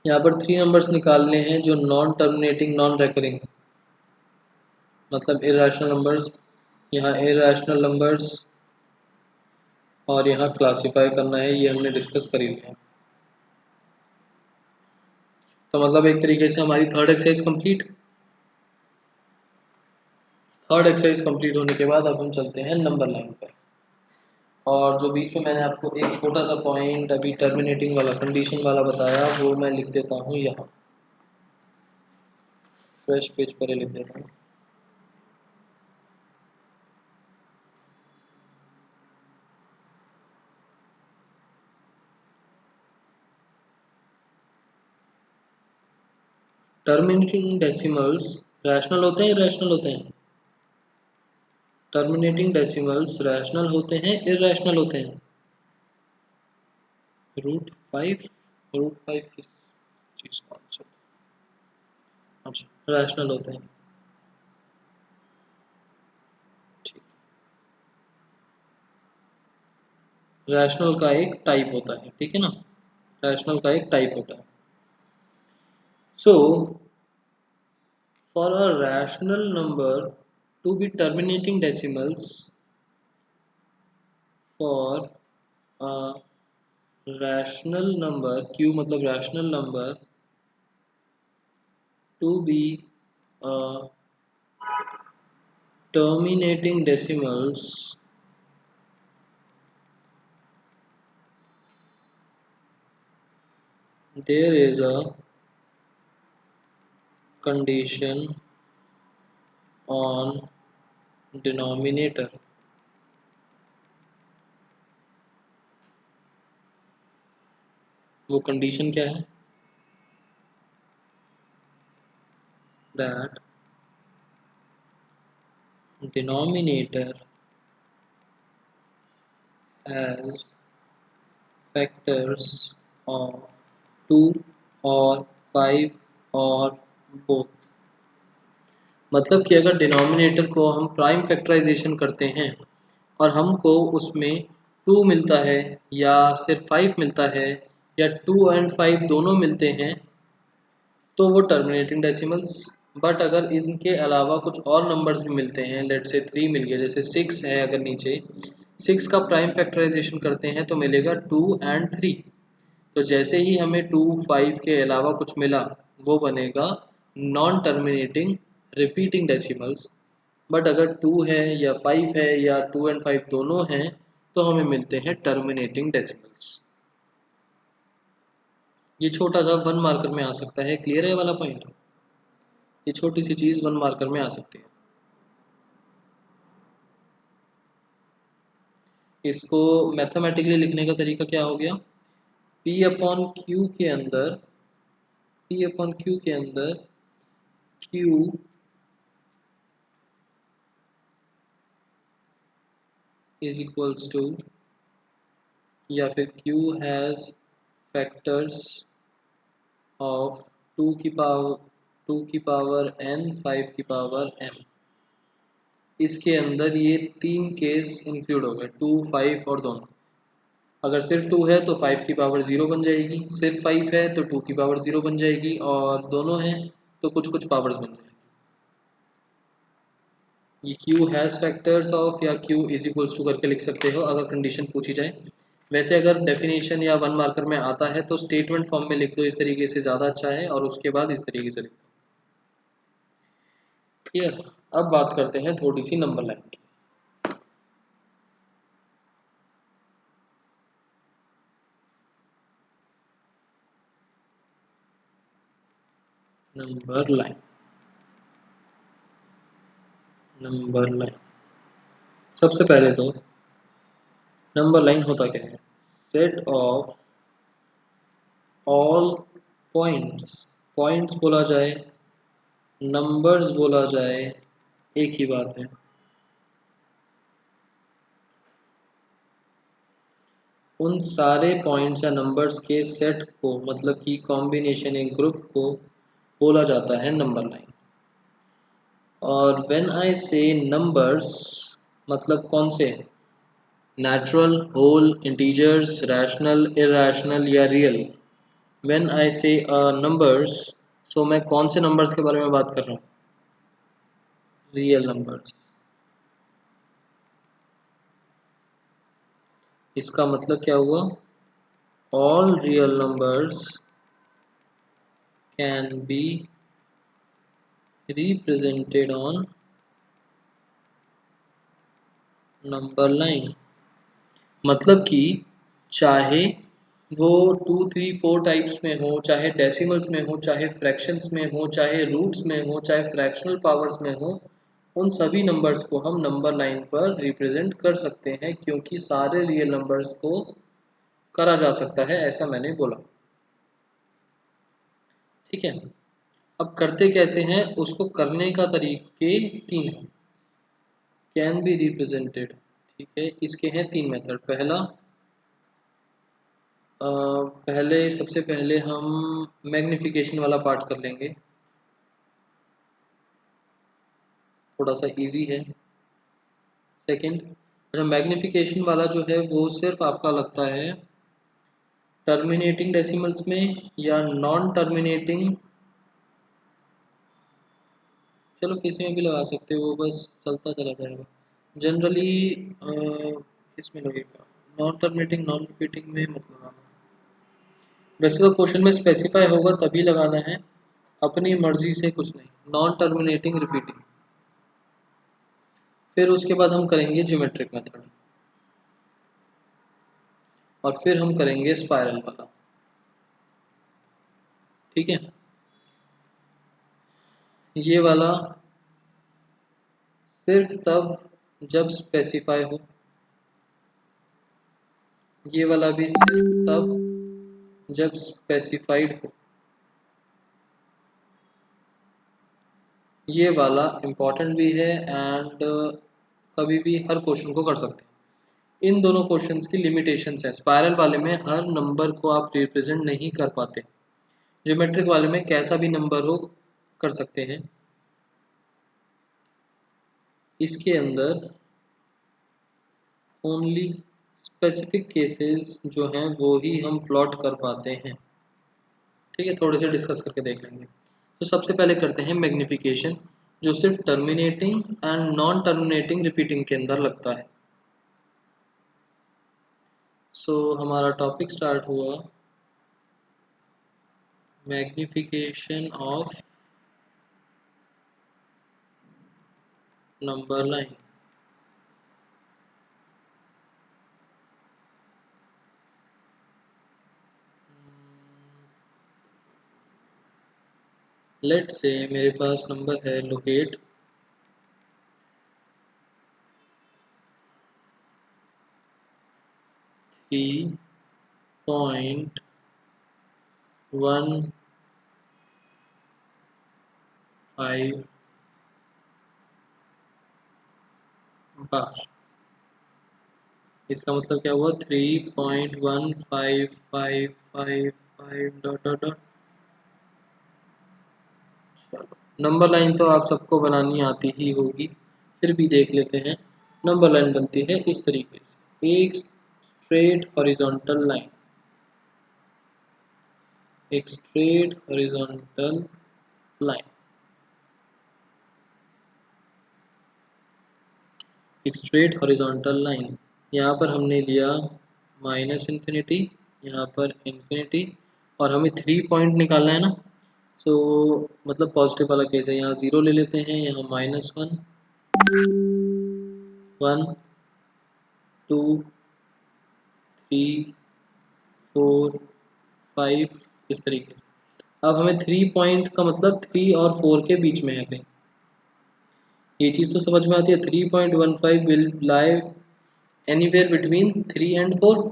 यहाँ पर 3 नंबर्स निकालने हैं जो नॉन टर्मिनेटिंग नॉन रेकरिंग, मतलब इरेशनल नंबर्स, यहाँ इरेशनल नंबर्स और यहाँ क्लासीफाई करना है, ये हमने डिस्कस कर ही लिया। तो मतलब एक तरीके से हमारी third exercise complete. Third exercise complete होने के बाद अब हम चलते हैं नंबर लाइन पर। और जो बीच में मैंने आपको एक छोटा सा पॉइंट अभी टर्मिनेटिंग वाला कंडीशन वाला बताया, वो मैं लिख देता हूँ यहाँ, फ्रेश पेज पर लिख देता हूँ। टर्मिनेटिंग डेसिमल्स रैशनल होते हैं, इरेशनल होते हैं? टर्मिनेटिंग डेसिमल्स रैशनल होते हैं, इरेशनल होते हैं? √5, √5 किस चीज़ का आंसर? अच्छा, रैशनल होते हैं। ठीक, रैशनल का एक टाइप होता है, ठीक है ना, रैशनल का एक टाइप होता है। सो for a rational number to be terminating decimals, for a rational number, q मतलब rational number, to be a terminating decimals, there is a condition on denominator. वो कंडीशन क्या है? That denominator has factors of 2 or 5 or both। मतलब कि अगर denominator को हम prime factorisation करते हैं और हमको उसमें 2 मिलता है या सिर्फ 5 मिलता है या 2 एंड 5 दोनों मिलते हैं, तो वो टर्मिनेटिंग डेसिमल्स। बट अगर इनके अलावा कुछ और नंबर्स भी मिलते हैं, लेट से 3 मिल गया, जैसे 6 है, अगर नीचे 6 का प्राइम फैक्टराइजेशन करते हैं तो मिलेगा 2 एंड 3। तो जैसे ही हमें 2 5 के अलावा कुछ मिला, वो बनेगा non terminating repeating decimals. But अगर 2 है या 5 है या 2 एंड 5 दोनों हैं, तो हमें मिलते हैं टर्मिनेटिंग डेसिमल्स। ये छोटा सा 1 मार्कर में आ सकता है, क्लियर है वाला पॉइंट? ये छोटी सी चीज़ 1 मार्कर में आ सकती है। इसको मैथमेटिकली लिखने का तरीका क्या हो गया? P अपॉन क्यू के अंदर, P अपॉन क्यू के अंदर Q इज इक्वल्स टू, या फिर Q हैज़ फैक्टर्स ऑफ 2 की पावर, 2 की पावर n, 5 की पावर m। इसके अंदर ये 3 केस इंक्लूड हो गए, 2 5 और दोनों। अगर सिर्फ 2 है तो 5 की पावर 0 बन जाएगी, सिर्फ 5 है तो 2 की पावर 0 बन जाएगी, और दोनों हैं तो कुछ कुछ पावर्स बन जाएगी। ये Q हैज़ फैक्टर्स ऑफ या Q इज इक्वल्स टू करके लिख सकते हो अगर कंडीशन पूछी जाए। वैसे अगर डेफिनेशन या 1 मार्कर में आता है तो स्टेटमेंट फॉर्म में लिख दो, इस तरीके से ज़्यादा अच्छा है, और उसके बाद इस तरीके से लिख दो। क्लियर? अब बात करते हैं थोड़ी सी नंबर लाइन की। नंबर लाइन, नंबर लाइन, सबसे पहले तो नंबर लाइन होता क्या है? Set of all points, points बोला जाए, नंबर्स बोला जाए, एक ही बात है। उन सारे पॉइंट्स या नंबर्स के सेट को, मतलब कि कॉम्बिनेशन, एक ग्रुप को बोला जाता है नंबर लाइन। और व्हेन आई से नंबर्स, मतलब कौन से? Natural, whole, integers, rational, irrational या real. When I say numbers, सो मैं कौन से नंबर्स के बारे में बात कर रहा हूँ? Real numbers. इसका मतलब क्या हुआ? All real numbers can be represented on number line. मतलब कि चाहे वो 2, 3, 4 टाइप्स में हो, चाहे डेसिमल्स में हो, चाहे फ्रैक्शंस में हो, चाहे रूट्स में हो, चाहे फ्रैक्शनल पावर्स में हो, उन सभी नंबर्स को हम नंबर लाइन पर रिप्रेजेंट कर सकते हैं, क्योंकि सारे रियल नंबर्स को करा जा सकता है, ऐसा मैंने बोला। ठीक है, अब करते कैसे हैं, उसको करने का तरीके 3 हैं। कैन बी रिप्रेजेंटेड, ठीक है, इसके हैं 3 मेथड। पहले सबसे पहले हम मैग्निफिकेशन वाला पार्ट कर लेंगे, थोड़ा सा इजी है। सेकंड, अच्छा, मैग्निफिकेशन वाला जो है वो सिर्फ आपका लगता है टर्मिनेटिंग डेसिमल्स में या नॉन टर्मिनेटिंग, चलो किसी में भी लगा सकते हो, वो बस चलता चला जाएगा। जनरली इसमें लगेगा, नॉन टर्मिनेटिंग नॉन रिपीटिंग में मत लगाना। वैसे तो क्वेश्चन में स्पेसिफाई होगा तभी लगाना है, अपनी मर्जी से कुछ नहीं। नॉन टर्मिनेटिंग रिपीटिंग, फिर उसके बाद हम करेंगे ज्योमेट्रिक मेथड, और फिर हम करेंगे स्पाइरल वाला। ठीक है, ये वाला सिर्फ तब जब स्पेसिफाई हो, ये वाला भी सिर्फ तब जब स्पेसिफाइड हो। ये वाला इम्पॉर्टेंट भी है एंड कभी भी हर क्वेश्चन को कर सकते हैं। इन दोनों क्वेश्चंस की लिमिटेशंस है। स्पाइरल वाले में हर नंबर को आप रिप्रेजेंट नहीं कर पाते, ज्योमेट्रिक वाले में कैसा भी नंबर हो कर सकते हैं। इसके अंदर ओनली स्पेसिफिक केसेस जो हैं वो ही हम प्लॉट कर पाते हैं। ठीक है, थोड़े से डिस्कस करके देख लेंगे। तो सबसे पहले करते हैं मैग्निफिकेशन, जो सिर्फ terminating and non terminating repeating के अंदर लगता है। सो हमारा टॉपिक स्टार्ट हुआ magnification of number line. Let say मेरे पास नंबर है लोकेट 3.15 बार। इसका मतलब क्या हुआ? 3.1555 डॉट डॉट डॉट। चलो, नंबर लाइन तो आप सबको बनानी आती ही होगी, फिर भी देख लेते हैं। नंबर लाइन बनती है इस तरीके से, एक स्ट्रेट हॉरिजॉन्टल लाइन, एक स्ट्रेट हॉरिजॉन्टल लाइन, एक स्ट्रेट हॉरिजॉन्टल लाइन। यहाँ पर हमने लिया माइनस इन्फिनिटी, यहाँ पर इन्फिनिटी, और हमें 3 पॉइंट निकालना है ना। सो मतलब पॉजिटिव वाला केस है, यहाँ 0 ले लेते हैं, यहाँ -1, 1, 2, 3, 4, 5, इस तरीके से। अब हमें 3 पॉइंट का मतलब 3 और 4 के बीच में है कहीं, ये चीज़ तो समझ में आती है। 3.15 will lie anywhere between 3 and 4।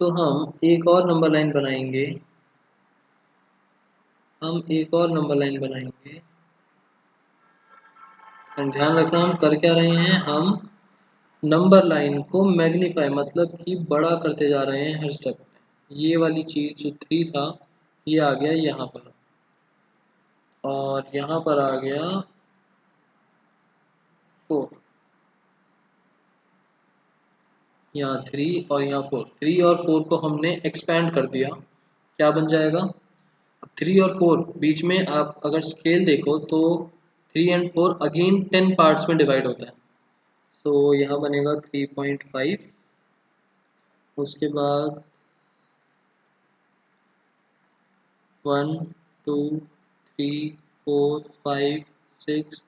सो हम एक और नंबर लाइन बनाएंगे, एंड ध्यान रखना हम कर क्या रहे हैं, हम नंबर लाइन को मैग्नीफाई मतलब कि बड़ा करते जा रहे हैं हर स्टेप में। ये वाली चीज़ जो 3 था ये आ गया यहाँ पर, और यहाँ पर आ गया 4, यहाँ 3 और यहाँ 4। 3 और 4 को हमने एक्सपैंड कर दिया, क्या बन जाएगा? 3 और 4 बीच में आप अगर स्केल देखो तो 3 एंड 4 अगेन 10 पार्ट्स में डिवाइड होता है। सो यहाँ बनेगा 3.5, उसके बाद 1 2 3 4 5 6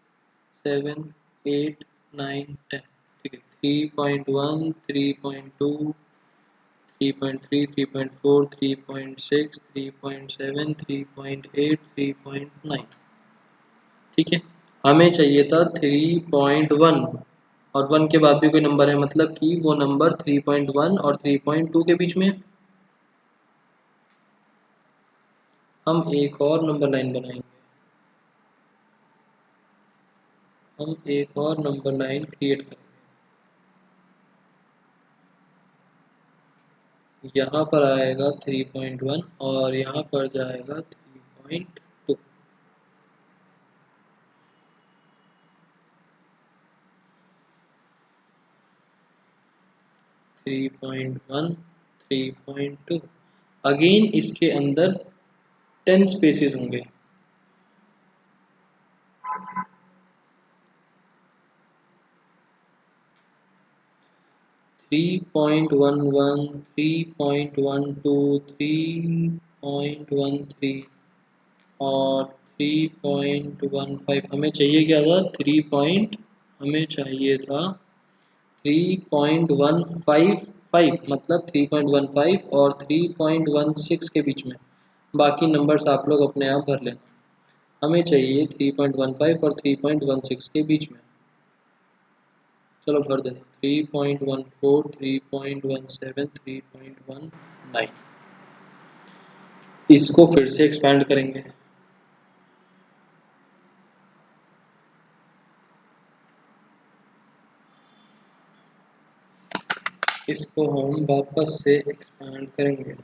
7 8 9 10, ठीक है। 3.1 3.2 3.3 3.4 3.6 3.7 3.8 3.9, ठीक है। हमें चाहिए था 3.1 और 1 के बाद भी कोई नंबर है, मतलब कि वो नंबर 3.1 और 3.2 के बीच में है। हम एक और नंबर लाइन बनाएंगे, हम एक और नंबर लाइन क्रिएट करेंगे। यहाँ पर आएगा 3.1 और यहाँ पर जाएगा 3.2। 3.1 3.2 अगेन इसके अंदर 10 स्पेसेस होंगे। 3.11 3.12 3.13 और 3.15। हमें चाहिए क्या था? हमें चाहिए था 3.155, मतलब 3.15 और 3.16 के बीच में। बाकी नंबर्स आप लोग अपने आप भर लेना। हमें चाहिए 3.15 और 3.16 के बीच में। चलो भर देते। 3.14 3.17 3.19। इसको फिर से एक्सपैंड करेंगे। इसको हम वापस से एक्सपैंड करेंगे।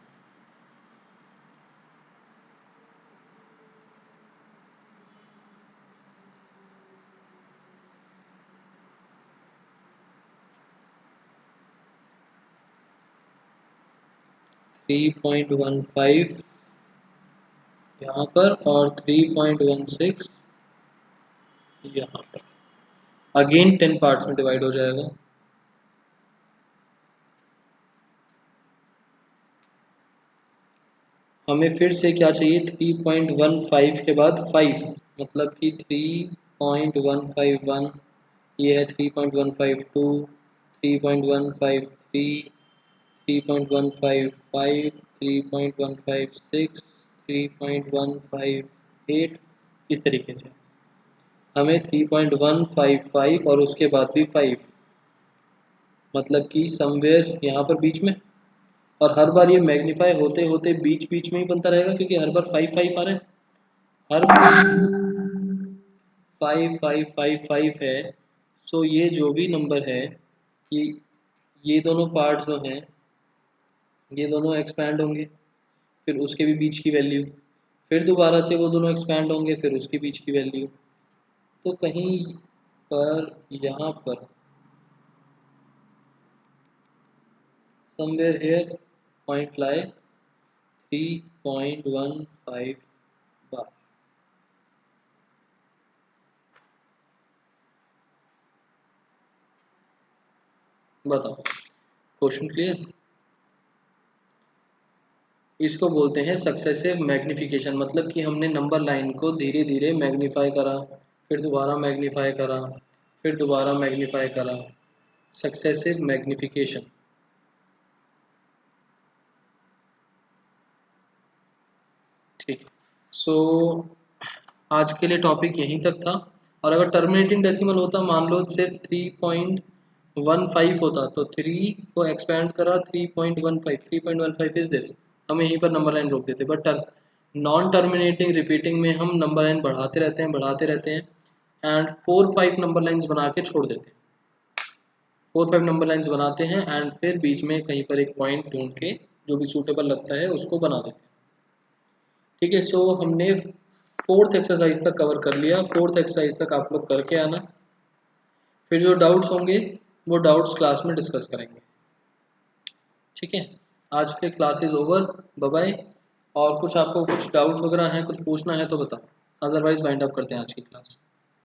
थ्री पॉइंट वन फाइव यहाँ पर और 3.16 यहाँ पर। अगेन 10 पार्ट्स में डिवाइड हो जाएगा। हमें फिर से क्या चाहिए? 3.15 के बाद 5, मतलब कि 3.151, ये है 3.152 3.153 3.155 3.156 3.158, इस तरीके से। हमें 3.155 और उसके बाद भी 5, मतलब कि समवेयर यहाँ पर बीच में। और हर बार ये मैग्नीफाई होते होते बीच बीच में ही बनता रहेगा, क्योंकि हर बार 5 5 आ रहा है। हर बार 5 5 5 5 है। सो ये जो भी नंबर है, ये दोनों पार्ट जो हैं ये दोनों एक्सपैंड होंगे, फिर उसके भी बीच की वैल्यू, फिर दोबारा से वो दोनों एक्सपैंड होंगे, फिर उसके बीच की वैल्यू। तो कहीं पर यहाँ पर समवेयर हेयर पॉइंट लाए 3.15 बार। बताओ, क्वेश्चन क्लियर? इसको बोलते हैं सक्सेसिव मैग्निफिकेशन, मतलब कि हमने नंबर लाइन को धीरे धीरे मैग्नीफाई करा, फिर दोबारा मैग्नीफाई करा, फिर दोबारा मैग्नीफाई करा। Successive magnification. ठीक। सो आज के लिए टॉपिक यहीं तक था। और अगर टर्मिनेटिंग डेसिमल होता, मान लो सिर्फ 3.15 होता, तो 3 को एक्सपैंड करा 3.15 3.15 इज दिस, हम यहीं पर नंबर लाइन रोक देते। बट नॉन टर्मिनेटिंग रिपीटिंग में हम नंबर लाइन बढ़ाते रहते हैं एंड 4 5 नंबर लाइन्स बना के छोड़ देते हैं। 4 5 नंबर लाइन्स बनाते हैं एंड फिर बीच में कहीं पर एक पॉइंट ढूंढ के जो भी सूटेबल लगता है उसको बना देते हैं। ठीक है। सो हमने फोर्थ एक्सरसाइज तक कवर कर लिया। फोर्थ एक्सरसाइज तक आप लोग करके आना, फिर जो डाउट्स होंगे वो डाउट्स क्लास में डिस्कस करेंगे। ठीक है। आज के class is over, bye bye. और कुछ आपको कुछ डाउट्स वगैरह हैं, कुछ पूछना है तो बताओ, अदरवाइज वाइंड अप करते हैं आज की क्लास।